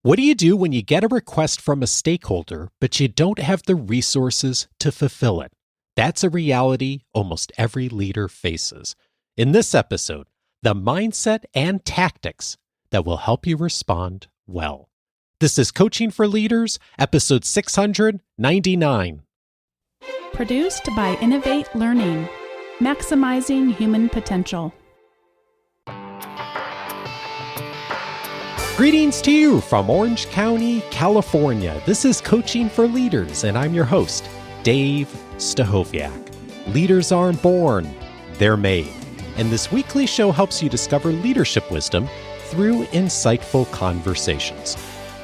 What do you do when you get a request from a stakeholder, but you don't have the resources to fulfill it? That's a reality almost every leader faces. In this episode, the mindset and tactics that will help you respond well. This is Coaching for Leaders, episode 699. Produced by Innovate Learning, maximizing human potential. Greetings to you from Orange County, California. This is Coaching for Leaders, and I'm your host, Dave Stachowiak. Leaders aren't born, they're made. And this weekly show helps you discover leadership wisdom through insightful conversations.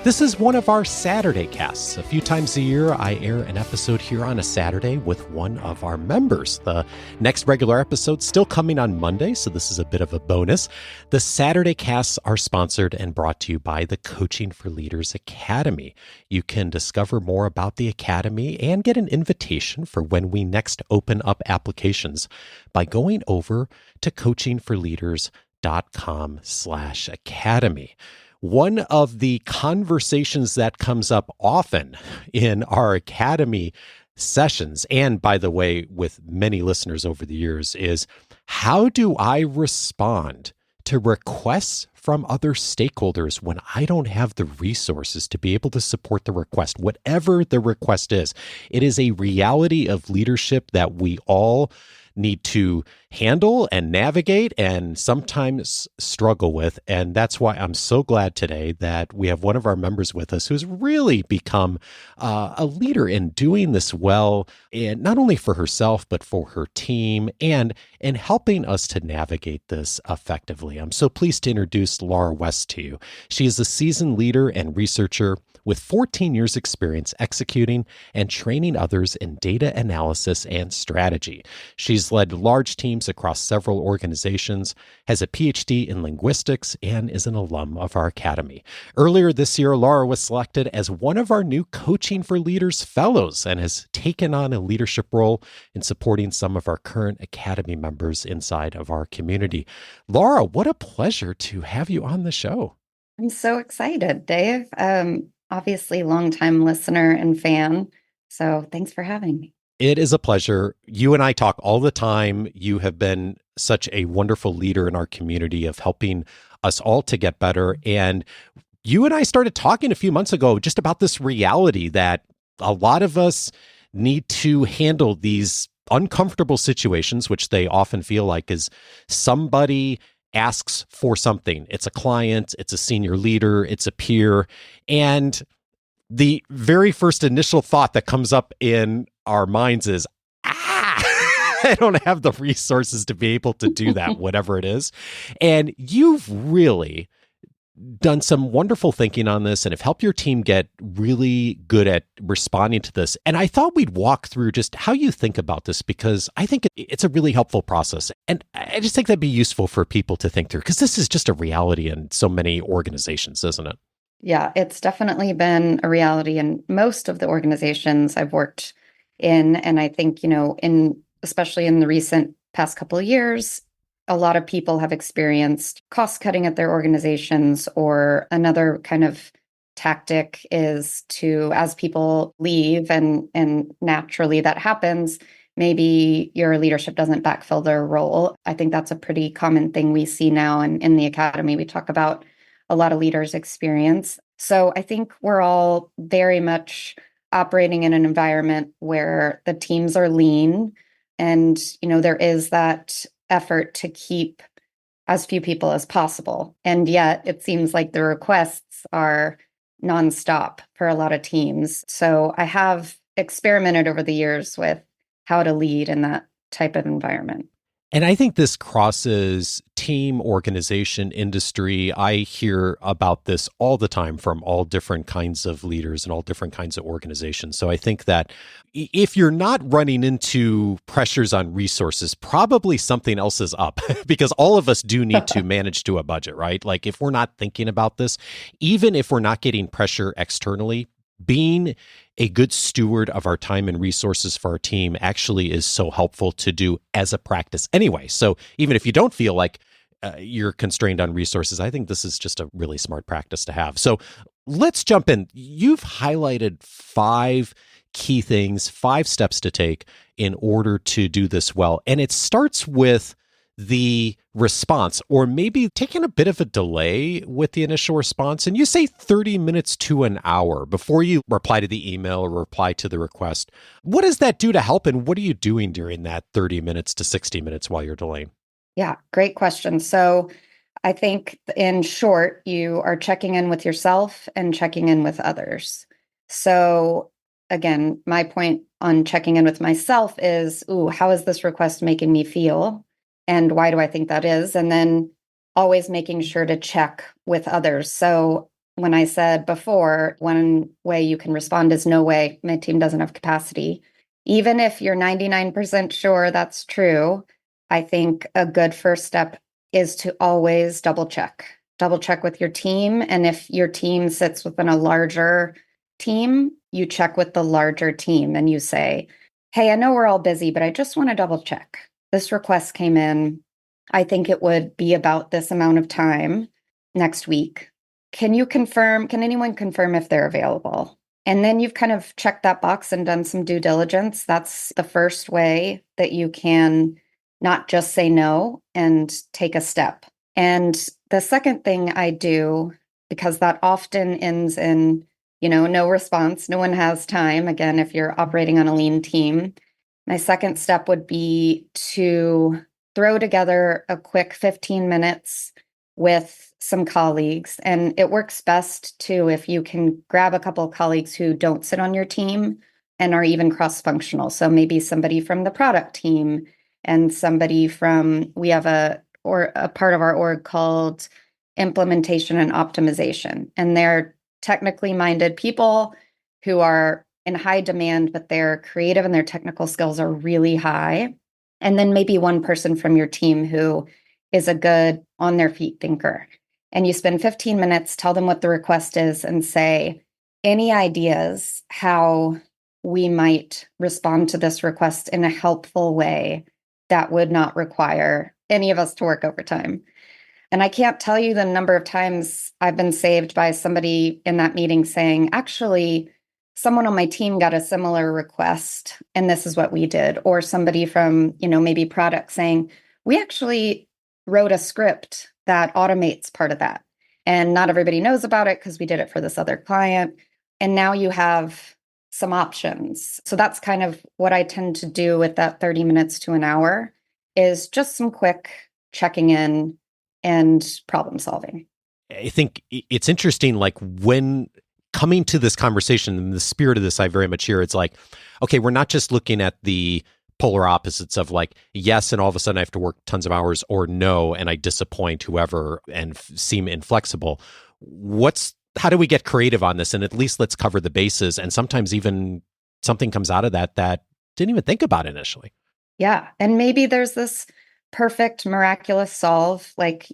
This is one of our Saturday casts. A few times a year, I air an episode here on a Saturday with one of our members. The next regular episode's still coming on Monday, so this is a bit of a bonus. The Saturday casts are sponsored and brought to you by the Coaching for Leaders Academy. You can discover more about the Academy and get an invitation for when we next open up applications by going over to coachingforleaders.com/academy. One of the conversations that comes up often in our Academy sessions, and by the way, with many listeners over the years, is how do I respond to requests from other stakeholders when I don't have the resources to be able to support the request, whatever the request is. It is a reality of leadership that we all need to handle and navigate and sometimes struggle with. And that's why I'm so glad today that we have one of our members with us who's really become a leader in doing this well, and not only for herself, but for her team and helping us to navigate this effectively. I'm so pleased to introduce Laura West to you. She is a seasoned leader and researcher with 14 years experience executing and training others in data analysis and strategy. She's led large teams across several organizations, has a Ph.D. in linguistics, and is an alum of our Academy. Earlier this year, Laura was selected as one of our new Coaching for Leaders fellows and has taken on a leadership role in supporting some of our current Academy members inside of our community. Laura, what a pleasure to have you on the show. I'm so excited, Dave. Obviously, longtime listener and fan. So thanks for having me. It is a pleasure. You and I talk all the time. You have been such a wonderful leader in our community of helping us all to get better. And you and I started talking a few months ago just about this reality that a lot of us need to handle these uncomfortable situations, which they often feel like is somebody asks for something. It's a client, it's a senior leader, it's a peer. And the very first initial thought that comes up in our minds is, I don't have the resources to be able to do that, whatever it is. And you've really done some wonderful thinking on this and have helped your team get really good at responding to this. And I thought we'd walk through just how you think about this, because I think it's a really helpful process. And I just think that'd be useful for people to think through, because this is just a reality in so many organizations, isn't it? Yeah, it's definitely been a reality in most of the organizations I've worked in. And I think, especially in the recent past couple of years, a lot of people have experienced cost cutting at their organizations, or another kind of tactic is to, as people leave and naturally that happens, maybe your leadership doesn't backfill their role. I think that's a pretty common thing we see now. And in the Academy, we talk about a lot of leaders' experience. So I think we're all very much operating in an environment where the teams are lean, and, there is that effort to keep as few people as possible. And yet it seems like the requests are nonstop for a lot of teams. So I have experimented over the years with how to lead in that type of environment. And I think this crosses team, organization, industry. I hear about this all the time from all different kinds of leaders and all different kinds of organizations. So I think that if you're not running into pressures on resources, probably something else is up because all of us do need to manage to a budget, right? Like if we're not thinking about this, even if we're not getting pressure externally, being a good steward of our time and resources for our team actually is so helpful to do as a practice anyway. So even if you don't feel like you're constrained on resources, I think this is just a really smart practice to have. So let's jump in. You've highlighted 5 key things, 5 steps to take in order to do this well. And it starts with the response, or maybe taking a bit of a delay with the initial response. And you say 30 minutes to an hour before you reply to the email or reply to the request. What does that do to help? And what are you doing during that 30 minutes to 60 minutes while you're delaying? Yeah, great question. So I think in short, you are checking in with yourself and checking in with others. So again, my point on checking in with myself is, how is this request making me feel? And why do I think that is? And then always making sure to check with others. So when I said before, one way you can respond is no way, my team doesn't have capacity. Even if you're 99% sure that's true, I think a good first step is to always double check with your team. And if your team sits within a larger team, you check with the larger team and you say, hey, I know we're all busy, but I just want to double check. This request came in. I think it would be about this amount of time next week. Can anyone confirm if they're available? And then you've kind of checked that box and done some due diligence. That's the first way that you can not just say no and take a step. And the second thing I do, because that often ends in, no response, no one has time. Again, if you're operating on a lean team, my second step would be to throw together a quick 15 minutes with some colleagues. And it works best too if you can grab a couple of colleagues who don't sit on your team and are even cross-functional. So maybe somebody from the product team and somebody we have a part of our org called implementation and optimization. And they're technically minded people who are in high demand, but they're creative and their technical skills are really high. And then maybe one person from your team who is a good on their feet thinker. And you spend 15 minutes, tell them what the request is and say, any ideas how we might respond to this request in a helpful way that would not require any of us to work overtime. And I can't tell you the number of times I've been saved by somebody in that meeting saying, actually, someone on my team got a similar request and this is what we did. Or somebody from, maybe product saying, we actually wrote a script that automates part of that. And not everybody knows about it because we did it for this other client. And now you have some options. So that's kind of what I tend to do with that 30 minutes to an hour is just some quick checking in and problem solving. I think it's interesting, like when coming to this conversation, in the spirit of this, I very much hear it's like, okay, we're not just looking at the polar opposites of like, yes, and all of a sudden I have to work tons of hours, or no, and I disappoint whoever and seem inflexible. How do we get creative on this? And at least let's cover the bases. And sometimes even something comes out of that didn't even think about initially. Yeah. And maybe there's this perfect, miraculous solve. Like,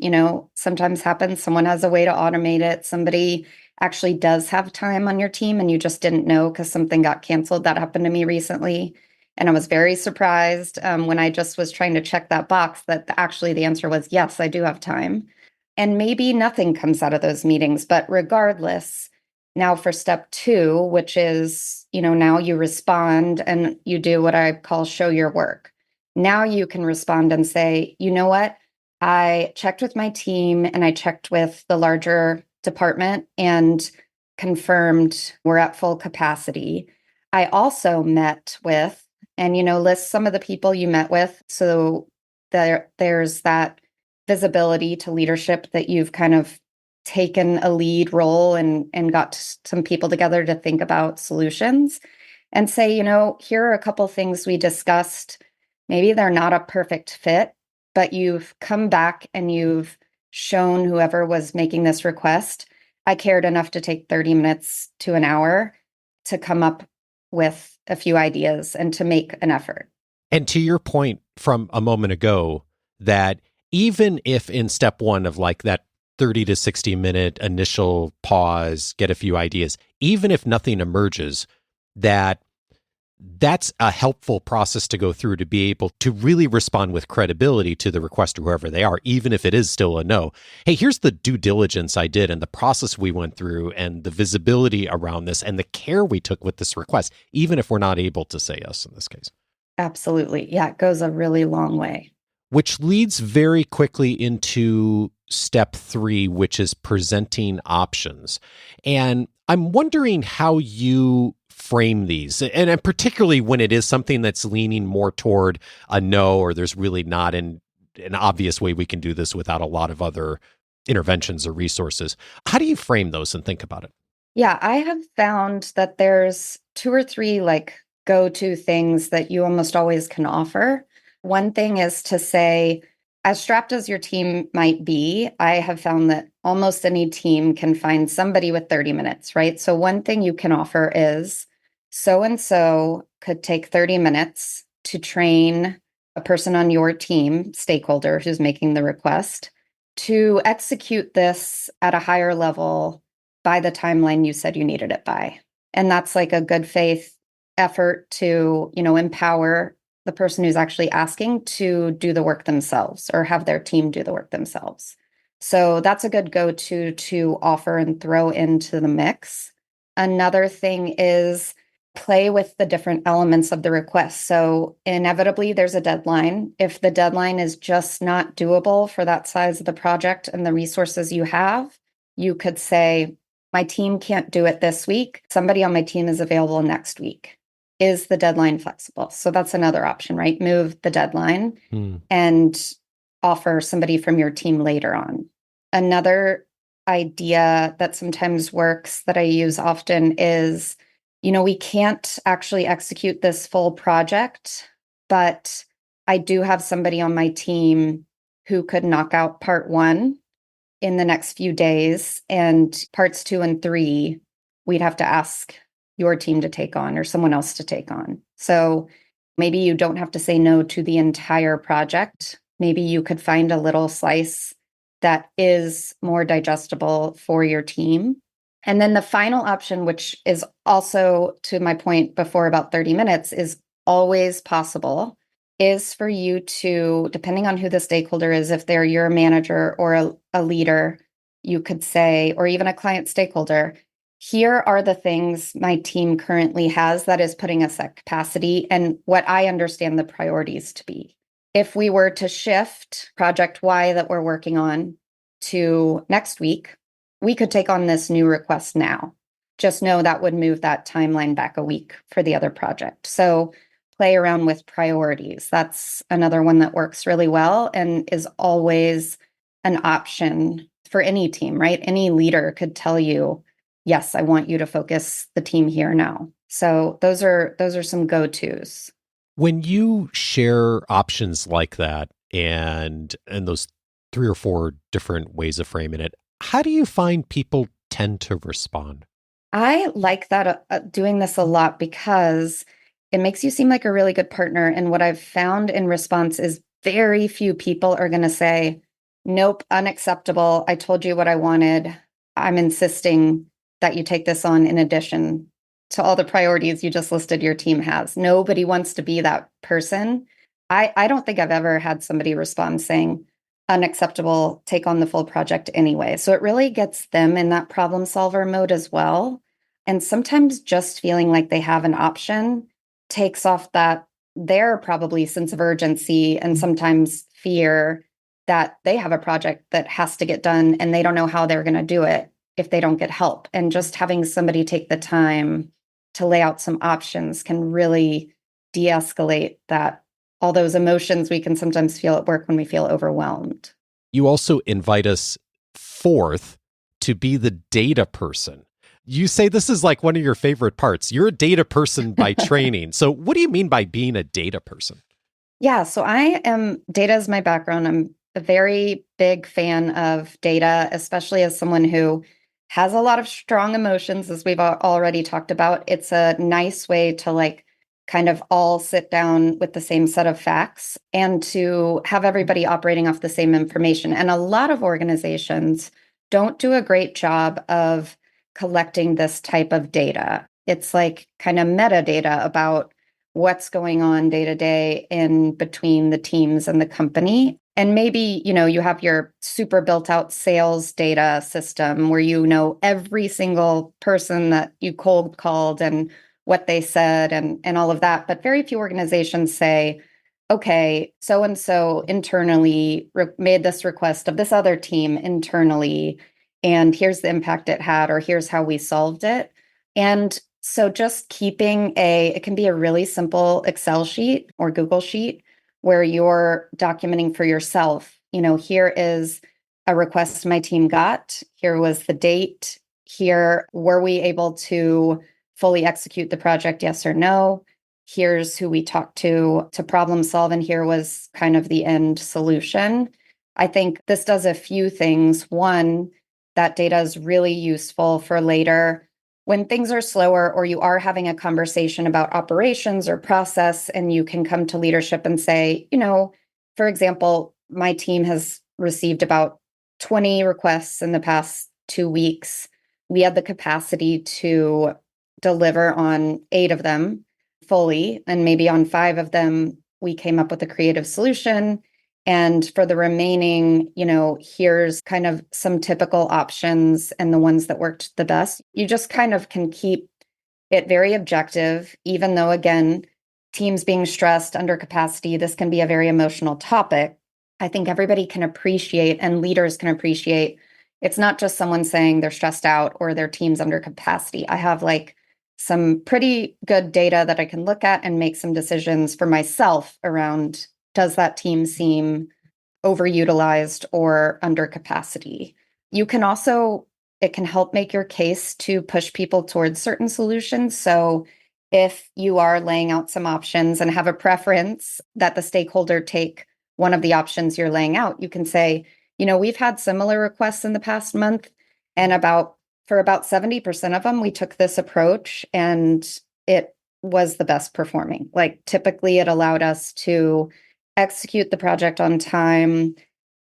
sometimes happens. Someone has a way to automate it. Somebody actually does have time on your team and you just didn't know because something got canceled. That happened to me recently. And I was very surprised when I just was trying to check that box that actually the answer was, yes, I do have time. And maybe nothing comes out of those meetings. But regardless, now for step 2, which is, now you respond and you do what I call show your work. Now you can respond and say, you know what? I checked with my team and I checked with the larger department and confirmed we're at full capacity. I also met with, and, list some of the people you met with. So there's that visibility to leadership that you've kind of taken a lead role and got some people together to think about solutions and say, here are a couple things we discussed. Maybe they're not a perfect fit, but you've come back and you've shown whoever was making this request, I cared enough to take 30 minutes to an hour to come up with a few ideas and to make an effort. And to your point from a moment ago, that even if in step 1 of like that 30 to 60 minute initial pause, get a few ideas, even if nothing emerges, that that's a helpful process to go through to be able to really respond with credibility to the requester, whoever they are, even if it is still a no. Hey, here's the due diligence I did and the process we went through and the visibility around this and the care we took with this request, even if we're not able to say yes in this case. Absolutely. Yeah, it goes a really long way. Which leads very quickly into step 3, which is presenting options. And I'm wondering how you frame these, and particularly when it is something that's leaning more toward a no, or there's really not an obvious way we can do this without a lot of other interventions or resources. How do you frame those and think about it? Yeah, I have found that there's 2 or 3 go-to things that you almost always can offer. One thing is to say, as strapped as your team might be, I have found that almost any team can find somebody with 30 minutes, right? So one thing you can offer is so and so could take 30 minutes to train a person on your team, stakeholder who's making the request, to execute this at a higher level by the timeline you said you needed it by. And that's like a good faith effort to, empower the person who's actually asking to do the work themselves or have their team do the work themselves. So that's a good go-to to offer and throw into the mix. Another thing is play with the different elements of the request. So inevitably there's a deadline. If the deadline is just not doable for that size of the project and the resources you have, you could say, my team can't do it this week. Somebody on my team is available next week. Is the deadline flexible? So that's another option, right? Move the deadline and offer somebody from your team later on. Another idea that sometimes works that I use often is, we can't actually execute this full project, but I do have somebody on my team who could knock out part 1 in the next few days, and parts 2 and 3, we'd have to ask your team to take on or someone else to take on. So maybe you don't have to say no to the entire project. Maybe you could find a little slice that is more digestible for your team. And then the final option, which is also to my point before about 30 minutes, is always possible, is for you to, depending on who the stakeholder is, if they're your manager or a leader, you could say, or even a client stakeholder, here are the things my team currently has that is putting us at capacity and what I understand the priorities to be. If we were to shift project Y that we're working on to next week, we could take on this new request now. Just know that would move that timeline back a week for the other project. So play around with priorities. That's another one that works really well and is always an option for any team, right? Any leader could tell you, yes, I want you to focus the team here now. So those are some go-tos. When you share options like that and those 3 or 4 different ways of framing it, how do you find people tend to respond? I like that doing this a lot because it makes you seem like a really good partner. And what I've found in response is very few people are going to say, nope, unacceptable. I told you what I wanted. I'm insisting that you take this on in addition to all the priorities you just listed your team has. Nobody wants to be that person. I don't think I've ever had somebody respond saying, unacceptable, take on the full project anyway. So it really gets them in that problem solver mode as well. And sometimes just feeling like they have an option takes off that their probably sense of urgency and sometimes fear that they have a project that has to get done and they don't know how they're going to do it if they don't get help. And just having somebody take the time to lay out some options can really de-escalate that, all those emotions we can sometimes feel at work when we feel overwhelmed. You also invite us forth to be the data person. You say this is like one of your favorite parts. You're a data person by training. So what do you mean by being a data person? Yeah, so data is my background. I'm a very big fan of data, especially as someone who has a lot of strong emotions, as we've already talked about. It's a nice way to kind of all sit down with the same set of facts and to have everybody operating off the same information. And a lot of organizations don't do a great job of collecting this type of data. It's like kind of metadata about what's going on day to day in between the teams and the company. And maybe, you have your super built out sales data system where you know every single person that you cold called and what they said and all of that. But very few organizations say, okay, so and so internally made this request of this other team internally, and here's the impact it had, or here's how we solved it. And so just keeping it can be a really simple Excel sheet or Google sheet where you're documenting for yourself, here is a request my team got, here was the date, here were we able to fully execute the project, yes or no? Here's who we talked to problem solve, and here was kind of the end solution. I think this does a few things. One, that data is really useful for later when things are slower or you are having a conversation about operations or process, and you can come to leadership and say, for example, my team has received about 20 requests in the past 2 weeks. We had the capacity to deliver on 8 of them fully, and maybe on 5 of them, we came up with a creative solution. And for the remaining, here's kind of some typical options and the ones that worked the best. You just kind of can keep it very objective, even though, again, teams being stressed, under capacity, this can be a very emotional topic. I think everybody can appreciate, and leaders can appreciate, it's not just someone saying they're stressed out or their team's under capacity. I have some pretty good data that I can look at and make some decisions for myself around, does that team seem overutilized or under capacity? You can also, it can help make your case to push people towards certain solutions. So if you are laying out some options and have a preference that the stakeholder take one of the options you're laying out, you can say, we've had similar requests in the past month, and for about 70% of them, we took this approach and it was the best performing. Typically, it allowed us to execute the project on time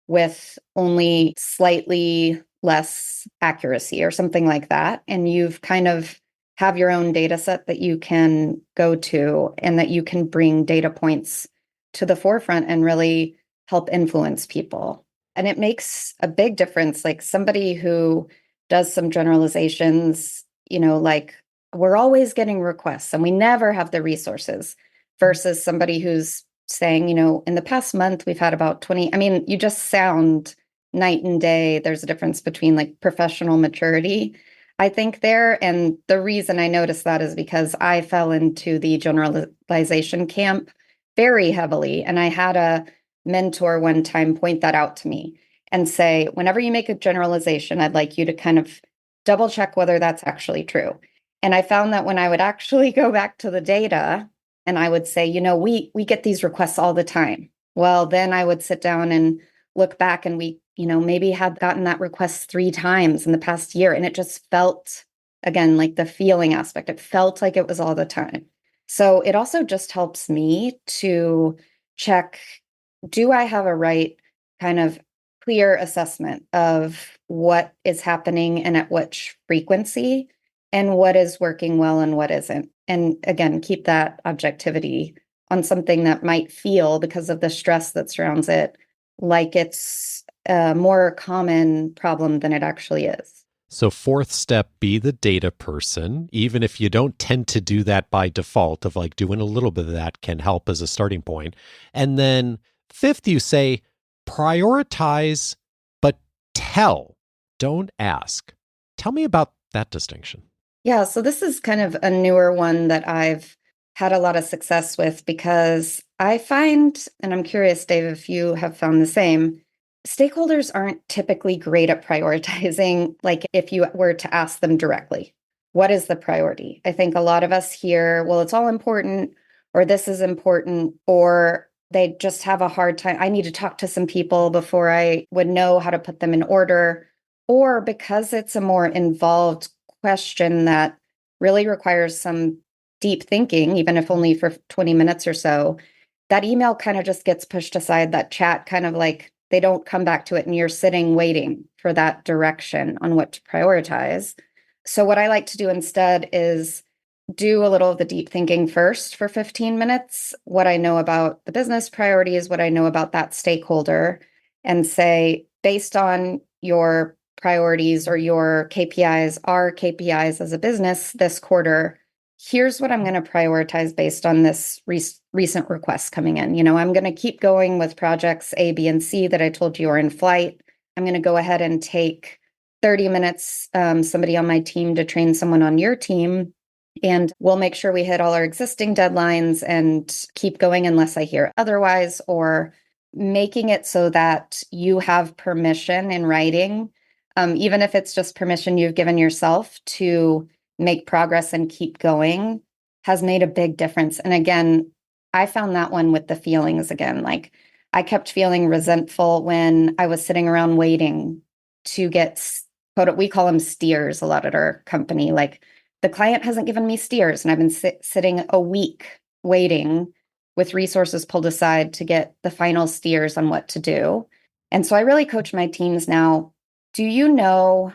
with only slightly less accuracy or something like that. And you've kind of have your own data set that you can go to and that you can bring data points to the forefront and really help influence people. And it makes a big difference. Somebody who does some generalizations, we're always getting requests and we never have the resources, versus somebody who's saying, in the past month, we've had about 20. I mean, you just sound night and day. There's a difference between professional maturity, I think, there. And the reason I noticed that is because I fell into the generalization camp very heavily. And I had a mentor one time point that out to me and say, whenever you make a generalization, I'd like you to kind of double check whether that's actually true. And I found that when I would actually go back to the data and I would say, we get these requests all the time. Well, then I would sit down and look back, and we, maybe had gotten that request 3 times in the past year. And it just felt, again, like the feeling aspect, it felt like it was all the time. So it also just helps me to check, do I have a right kind of clear assessment of what is happening and at which frequency, and what is working well and what isn't. And again, keep that objectivity on something that might feel, because of the stress that surrounds it, like it's a more common problem than it actually is. So 4th step, be the data person, even if you don't tend to do that by default, of doing a little bit of that can help as a starting point. And then 5th, you say, prioritize, but tell, don't ask. Tell me about that distinction. Yeah, so this is kind of a newer one that I've had a lot of success with, because I find, and I'm curious, Dave, if you have found the same, stakeholders aren't typically great at prioritizing. If you were to ask them directly, what is the priority? I think a lot of us hear, well, it's all important, or this is important, or they just have a hard time. I need to talk to some people before I would know how to put them in order, or because it's a more involved question that really requires some deep thinking, even if only for 20 minutes or so, that email kind of just gets pushed aside, that chat kind of they don't come back to it, and you're sitting waiting for that direction on what to prioritize. So what I like to do instead is do a little of the deep thinking first for 15 minutes, what I know about the business priorities, what I know about that stakeholder, and say, based on your priorities or your KPIs, our KPIs as a business this quarter, here's what I'm going to prioritize based on this recent request coming in. I'm going to keep going with projects A, B, and C that I told you are in flight. I'm going to go ahead and take 30 minutes, somebody on my team to train someone on your team. And we'll make sure we hit all our existing deadlines and keep going unless I hear otherwise, or making it so that you have permission in writing, even if it's just permission you've given yourself to make progress and keep going, has made a big difference. And again, I found that one with the feelings again. Like I kept feeling resentful when I was sitting around waiting to get, we call them steers a lot at our company. Like the client hasn't given me steers, and I've been sitting a week waiting with resources pulled aside to get the final steers on what to do. And so I really coach my teams now. Do you know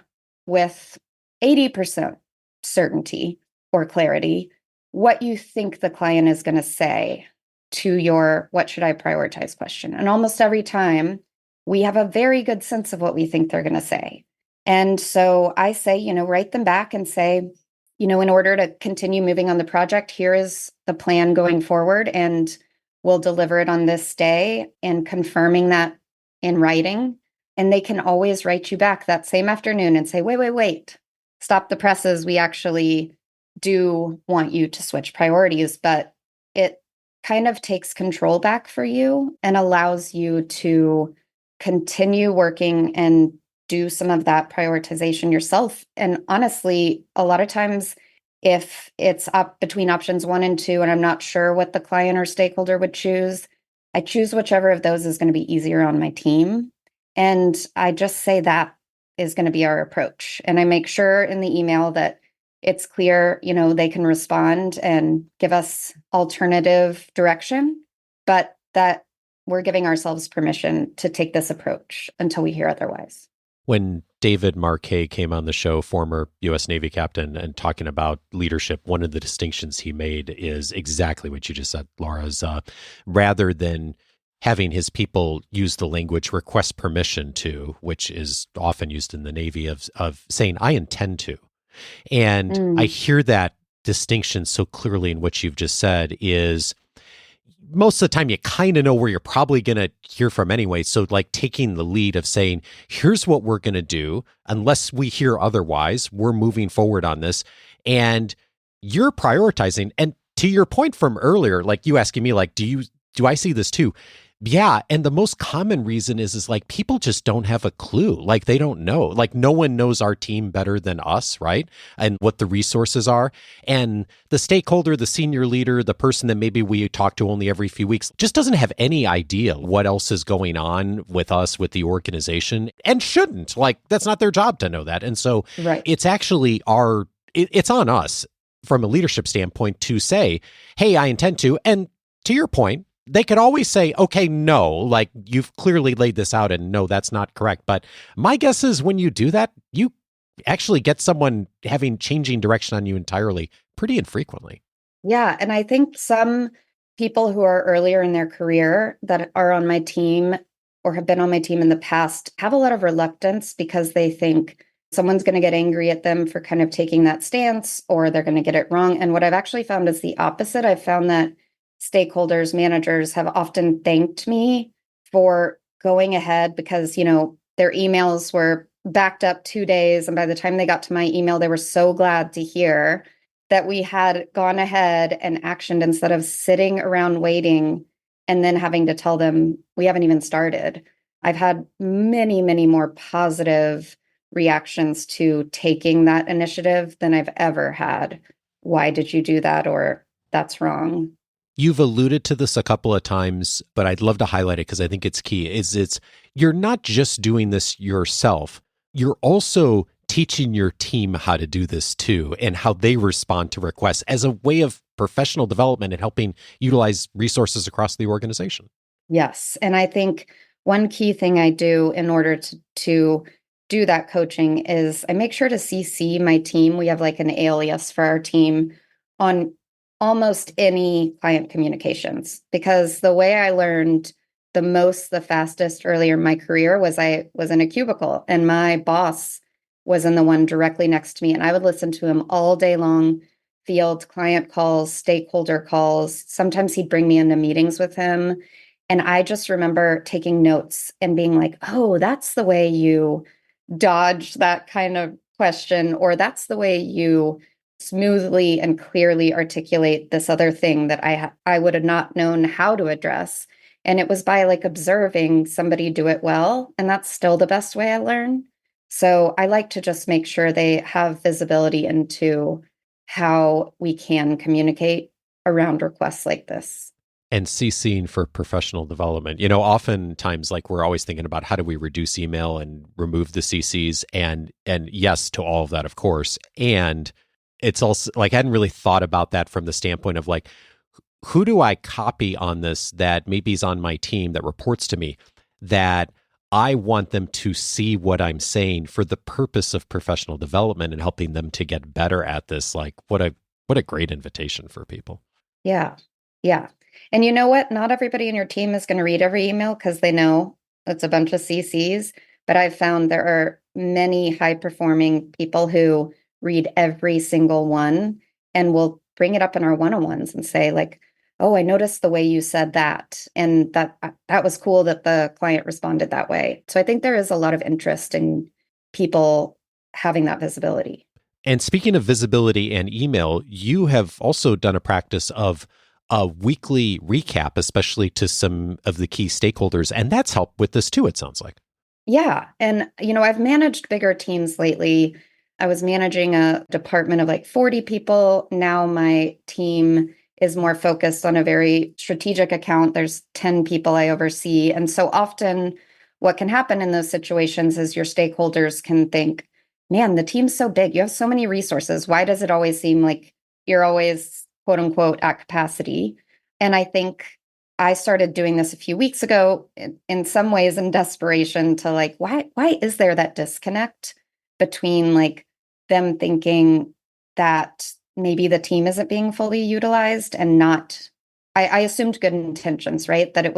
with 80% certainty or clarity what you think the client is going to say to your what should I prioritize question? And almost every time we have a very good sense of what we think they're going to say. And so I say, write them back and say, in order to continue moving on the project, here is the plan going forward, and we'll deliver it on this day, and confirming that in writing. And they can always write you back that same afternoon and say, wait, stop the presses. We actually do want you to switch priorities, but it kind of takes control back for you and allows you to continue working and do some of that prioritization yourself. And honestly, a lot of times, if it's up between options 1 and 2, and I'm not sure what the client or stakeholder would choose, I choose whichever of those is going to be easier on my team. And I just say that is going to be our approach. And I make sure in the email that it's clear, they can respond and give us alternative direction, but that we're giving ourselves permission to take this approach until we hear otherwise. When David Marquet came on the show, former U.S. Navy captain, and talking about leadership, one of the distinctions he made is exactly what you just said, Laura, is rather than having his people use the language request permission to, which is often used in the Navy, of saying, I intend to. And I hear that distinction so clearly in what you've just said is most of the time you kind of know where you're probably going to hear from anyway. So like taking the lead of saying, here's what we're going to do. Unless we hear otherwise, we're moving forward on this. And you're prioritizing. And to your point from earlier, like you asking me, like, do I see this too? Yeah. And the most common reason is like people just don't have a clue. Like they don't know. Like no one knows our team better than us, right? And what the resources are. And the stakeholder, the senior leader, the person that maybe we talk to only every few weeks just doesn't have any idea what else is going on with us, with the organization, and shouldn't. Like that's not their job to know that. And so It's actually it's on us from a leadership standpoint to say, hey, I intend to. And to your point, they could always say, okay, no, like you've clearly laid this out and no, that's not correct. But my guess is when you do that, you actually get someone changing direction on you entirely pretty infrequently. Yeah. And I think some people who are earlier in their career that are on my team or have been on my team in the past have a lot of reluctance because they think someone's going to get angry at them for kind of taking that stance, or they're going to get it wrong. And what I've actually found is the opposite. I've found that stakeholders, managers have often thanked me for going ahead because, their emails were backed up 2 days. And by the time they got to my email, they were so glad to hear that we had gone ahead and actioned instead of sitting around waiting and then having to tell them we haven't even started. I've had many, many more positive reactions to taking that initiative than I've ever had. Why did you do that? Or that's wrong. You've alluded to this a couple of times, but I'd love to highlight it because I think it's key. It's you're not just doing this yourself. You're also teaching your team how to do this too, and how they respond to requests as a way of professional development and helping utilize resources across the organization. Yes. And I think one key thing I do in order to do that coaching is I make sure to CC my team. We have like an alias for our team on almost any client communications, because the way I learned the fastest earlier in my career was I was in a cubicle and my boss was in the one directly next to me, and I would listen to him all day long, field client calls, stakeholder calls. Sometimes he'd bring me into meetings with him. And I just remember taking notes and being like, oh, that's the way you dodge that kind of question, or that's the way you smoothly and clearly articulate this other thing that I would have not known how to address. And it was by like observing somebody do it well. And that's still the best way I learn. So I like to just make sure they have visibility into how we can communicate around requests like this. And CCing for professional development. You know, oftentimes, like, we're always thinking about how do we reduce email and remove the CCs, and yes to all of that, of course. And it's also like, I hadn't really thought about that from the standpoint of like, who do I copy on this that maybe is on my team that reports to me, that I want them to see what I'm saying for the purpose of professional development and helping them to get better at this. Like, what a great invitation for people. Yeah. Yeah. And you know what? Not everybody in your team is going to read every email because they know it's a bunch of CCs. But I've found there are many high-performing people who read every single one and will bring it up in our one-on-ones and say, like, oh, I noticed the way you said that. And that was cool that the client responded that way. So I think there is a lot of interest in people having that visibility. And speaking of visibility and email, you have also done a practice of a weekly recap, especially to some of the key stakeholders. And that's helped with this too, it sounds like. Yeah. And, I've managed bigger teams lately. I was managing a department of like 40 people. Now my team is more focused on a very strategic account. There's 10 people I oversee. And so often what can happen in those situations is your stakeholders can think, man, the team's so big. You have so many resources. Why does it always seem like you're always, quote unquote, at capacity? And I think I started doing this a few weeks ago in some ways in desperation to like, why is there that disconnect between like them thinking that maybe the team isn't being fully utilized and not, I assumed good intentions, right? That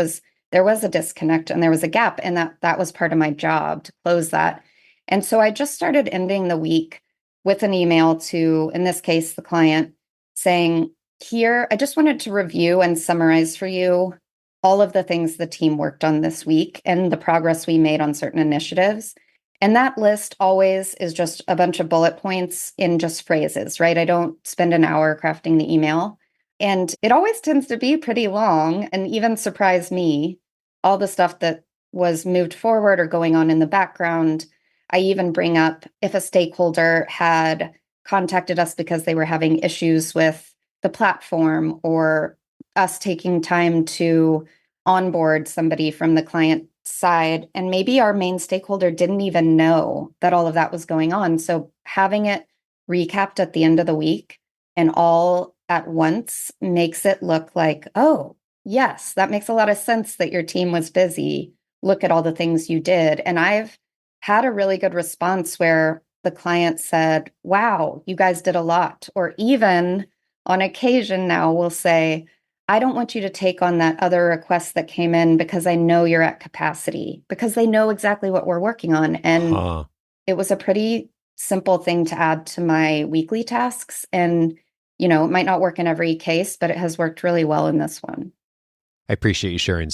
there was a disconnect and there was a gap, and that was part of my job to close that. And so I just started ending the week with an email to, in this case, the client saying, here, I just wanted to review and summarize for you all of the things the team worked on this week and the progress we made on certain initiatives. And that list always is just a bunch of bullet points in just phrases, right? I don't spend an hour crafting the email. And it always tends to be pretty long and even surprise me, all the stuff that was moved forward or going on in the background. I even bring up if a stakeholder had contacted us because they were having issues with the platform, or us taking time to onboard somebody from the client side. And maybe our main stakeholder didn't even know that all of that was going on. So having it recapped at the end of the week and all at once makes it look like, oh, yes, that makes a lot of sense that your team was busy. Look at all the things you did. And I've had a really good response where the client said, wow, you guys did a lot. Or even on occasion now will say, I don't want you to take on that other request that came in because I know you're at capacity, because they know exactly what we're working on. And it was a pretty simple thing to add to my weekly tasks. And, it might not work in every case, but it has worked really well in this one. I appreciate you sharing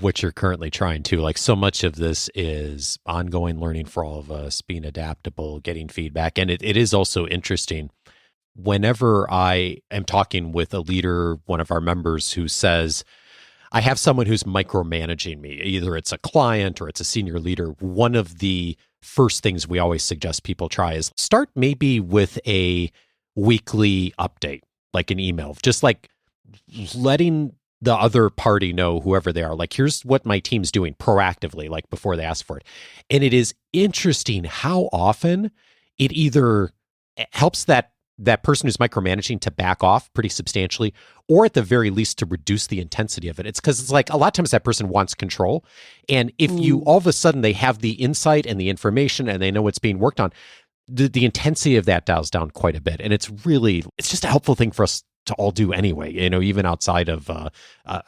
what you're currently trying to. Like, so much of this is ongoing learning for all of us, being adaptable, getting feedback. And it is also interesting. Whenever I am talking with a leader, one of our members who says, I have someone who's micromanaging me, either it's a client or it's a senior leader, one of the first things we always suggest people try is start maybe with a weekly update, like an email, just like letting the other party know, whoever they are, like, here's what my team's doing proactively, like before they ask for it. And it is interesting how often it either helps that person who's micromanaging to back off pretty substantially, or at the very least to reduce the intensity of it. It's because it's like a lot of times that person wants control. And if you all of a sudden they have the insight and the information and they know what's being worked on, the intensity of that dials down quite a bit. And it's just a helpful thing for us to all do anyway, even outside of a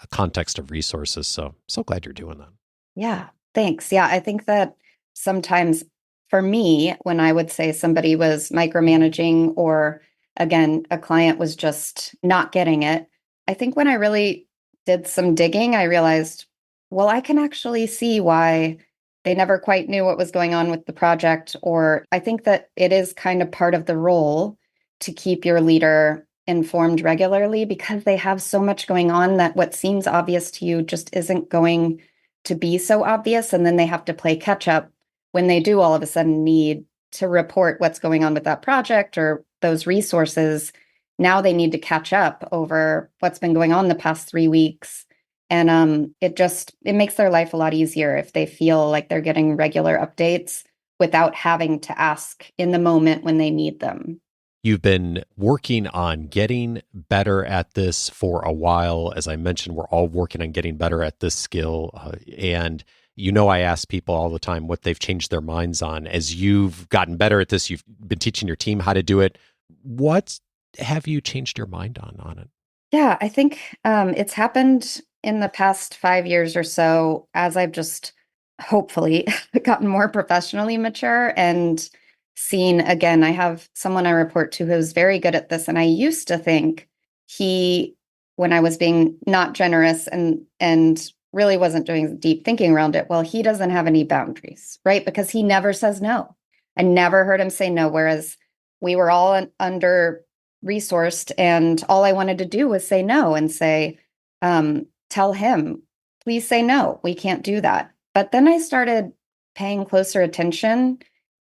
context of resources. So glad you're doing that. Yeah, thanks. Yeah, I think that sometimes for me, when I would say somebody was micromanaging or again, a client was just not getting it, I think when I really did some digging, I realized, well, I can actually see why they never quite knew what was going on with the project. Or I think that it is kind of part of the role to keep your leader informed regularly because they have so much going on that what seems obvious to you just isn't going to be so obvious. And then they have to play catch up when they do all of a sudden need to report what's going on with that project or those resources. Now they need to catch up over what's been going on the past 3 weeks. And it makes their life a lot easier if they feel like they're getting regular updates without having to ask in the moment when they need them. You've been working on getting better at this for a while. As I mentioned, we're all working on getting better at this skill. And I ask people all the time what they've changed their minds on. As you've gotten better at this, you've been teaching your team how to do it. What have you changed your mind on it? Yeah, I think it's happened in the past 5 years or so as I've just hopefully gotten more professionally mature and seen, again, I have someone I report to who's very good at this. And I used to think when I was being not generous and really wasn't doing deep thinking around it, well, he doesn't have any boundaries, right? Because he never says no. I never heard him say no, whereas we were all under resourced and all I wanted to do was say no and say, tell him, please say no, we can't do that. But then I started paying closer attention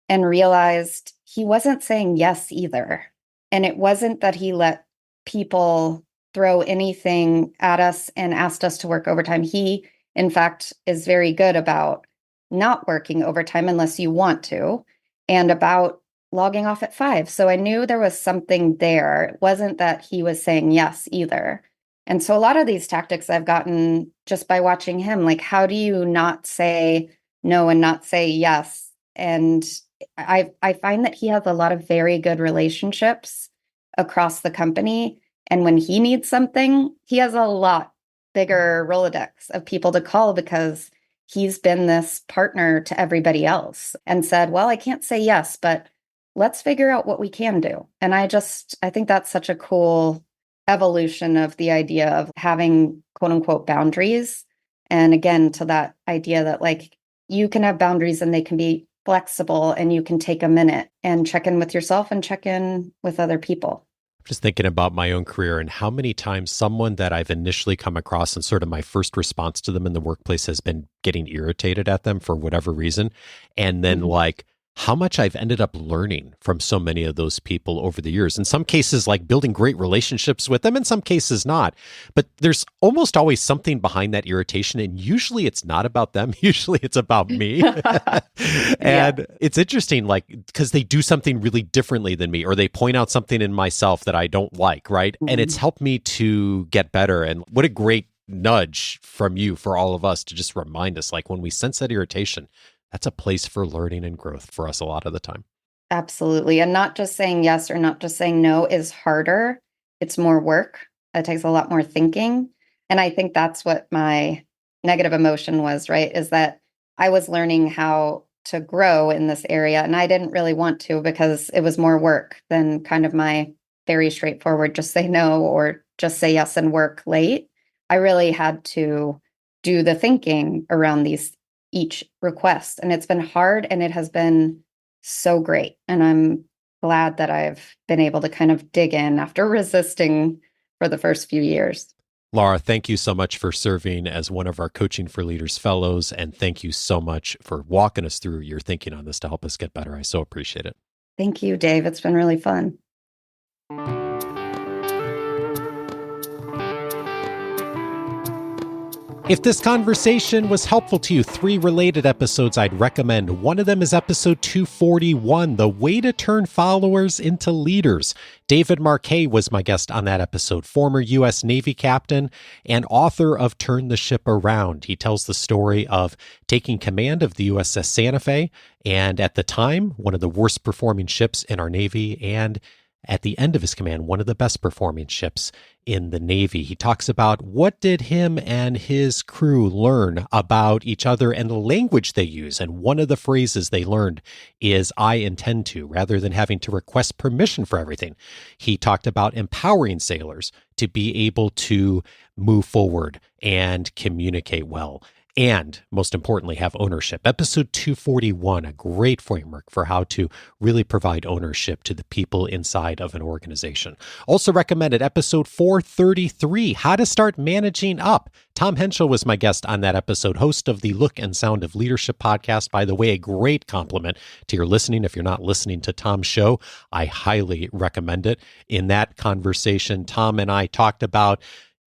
and realized he wasn't saying yes either. And it wasn't that he let people throw anything at us and asked us to work overtime. He, in fact, is very good about not working overtime unless you want to, and about logging off at 5. So I knew there was something there. It wasn't that he was saying yes either. And so a lot of these tactics I've gotten just by watching him, like, how do you not say no and not say yes? And I find that he has a lot of very good relationships across the company. And when he needs something, he has a lot bigger Rolodex of people to call because he's been this partner to everybody else and said, well, I can't say yes, but let's figure out what we can do. And I think that's such a cool evolution of the idea of having quote unquote boundaries. And again, to that idea that like you can have boundaries and they can be flexible and you can take a minute and check in with yourself and check in with other people. Just thinking about my own career and how many times someone that I've initially come across and sort of my first response to them in the workplace has been getting irritated at them for whatever reason. And then like how much I've ended up learning from so many of those people over the years. In some cases, like building great relationships with them, in some cases not. But there's almost always something behind that irritation. And usually it's not about them. Usually it's about me. And it's interesting, like, because they do something really differently than me, or they point out something in myself that I don't like, right? And it's helped me to get better. And what a great nudge from you for all of us to just remind us, like, when we sense that irritation, that's a place for learning and growth for us a lot of the time. Absolutely. And not just saying yes or not just saying no is harder. It's more work. It takes a lot more thinking. And I think that's what my negative emotion was, right? Is that I was learning how to grow in this area. And I didn't really want to because it was more work than kind of my very straightforward, just say no or just say yes and work late. I really had to do the thinking around each request. And it's been hard and it has been so great. And I'm glad that I've been able to kind of dig in after resisting for the first few years. Laura, thank you so much for serving as one of our Coaching for Leaders fellows. And thank you so much for walking us through your thinking on this to help us get better. I so appreciate it. Thank you, Dave. It's been really fun. If this conversation was helpful to you, 3 related episodes I'd recommend. One of them is episode 241, The Way to Turn Followers into Leaders. David Marquet was my guest on that episode, former U.S. Navy captain and author of Turn the Ship Around. He tells the story of taking command of the USS Santa Fe, and at the time, one of the worst performing ships in our Navy, and at the end of his command, one of the best performing ships in the Navy. He talks about what did him and his crew learn about each other and the language they use. And one of the phrases they learned is, I intend to, rather than having to request permission for everything. He talked about empowering sailors to be able to move forward and communicate well. And most importantly, have ownership. Episode 241, a great framework for how to really provide ownership to the people inside of an organization. Also recommended episode 433, How to Start Managing Up. Tom Henschel was my guest on that episode, host of the Look and Sound of Leadership podcast. By the way, a great compliment to your listening. If you're not listening to Tom's show, I highly recommend it. In that conversation, Tom and I talked about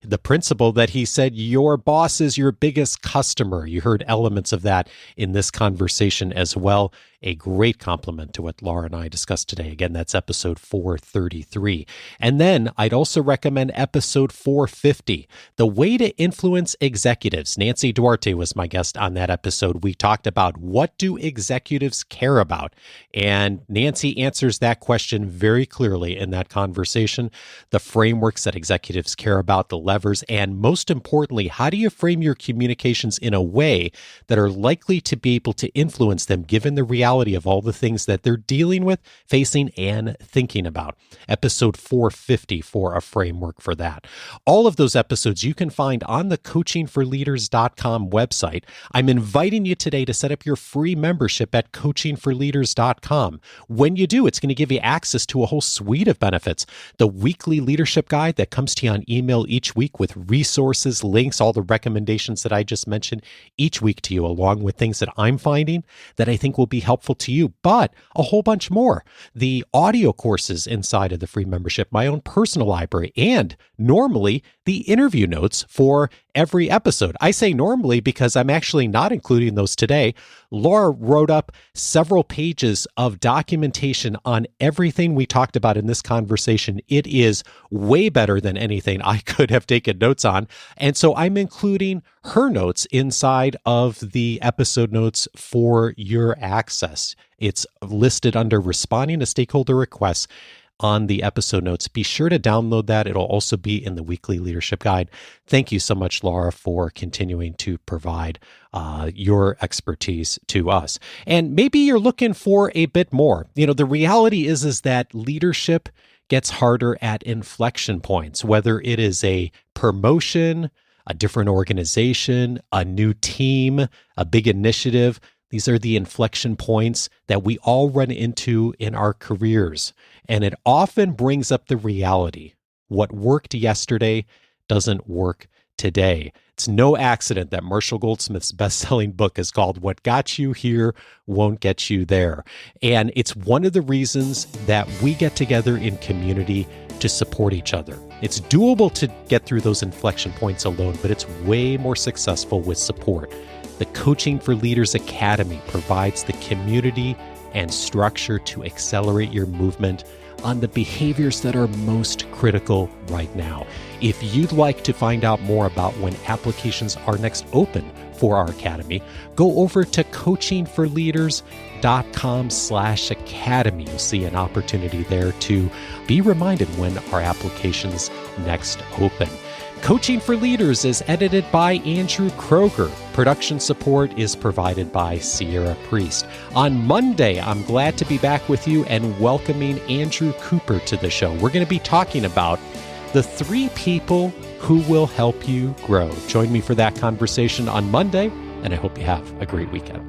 the principle that he said, your boss is your biggest customer. You heard elements of that in this conversation as well. A great compliment to what Laura and I discussed today. Again, that's episode 433. And then I'd also recommend episode 450, The Way to Influence Executives. Nancy Duarte was my guest on that episode. We talked about what do executives care about? And Nancy answers that question very clearly in that conversation. The frameworks that executives care about, the levers, and most importantly, how do you frame your communications in a way that are likely to be able to influence them given the reality of all the things that they're dealing with, facing, and thinking about. Episode 450 for a framework for that. All of those episodes you can find on the coachingforleaders.com website. I'm inviting you today to set up your free membership at coachingforleaders.com. When you do, it's going to give you access to a whole suite of benefits. The weekly leadership guide that comes to you on email each week with resources, links, all the recommendations that I just mentioned each week to you, along with things that I'm finding that I think will be helpful to you, but a whole bunch more. The audio courses inside of the free membership, my own personal library, and normally the interview notes for every episode. I say normally because I'm actually not including those today. Laura wrote up several pages of documentation on everything we talked about in this conversation. It is way better than anything I could have taken notes on. And so I'm including her notes inside of the episode notes for your access. It's listed under responding to stakeholder requests on the episode notes. Be sure to download that. It'll also be in the weekly leadership guide. Thank you so much, Laura, for continuing to provide your expertise to us. And maybe you're looking for a bit more. You know, the reality is that leadership gets harder at inflection points, whether it is a promotion, a different organization, a new team, a big initiative. These are the inflection points that we all run into in our careers. And it often brings up the reality. What worked yesterday doesn't work today. It's no accident that Marshall Goldsmith's best-selling book is called What Got You Here Won't Get You There. And it's one of the reasons that we get together in community to support each other. It's doable to get through those inflection points alone, but it's way more successful with support. The Coaching for Leaders Academy provides the community and structure to accelerate your movement on the behaviors that are most critical right now. If you'd like to find out more about when applications are next open for our academy, go over to coachingforleaders.com/academy. You'll see an opportunity there to be reminded when our applications next open. Coaching for Leaders is edited by Andrew Kroger. Production support is provided by Sierra Priest. On Monday, I'm glad to be back with you and welcoming Andrew Cooper to the show. We're going to be talking about the 3 people who will help you grow. Join me for that conversation on Monday, and I hope you have a great weekend.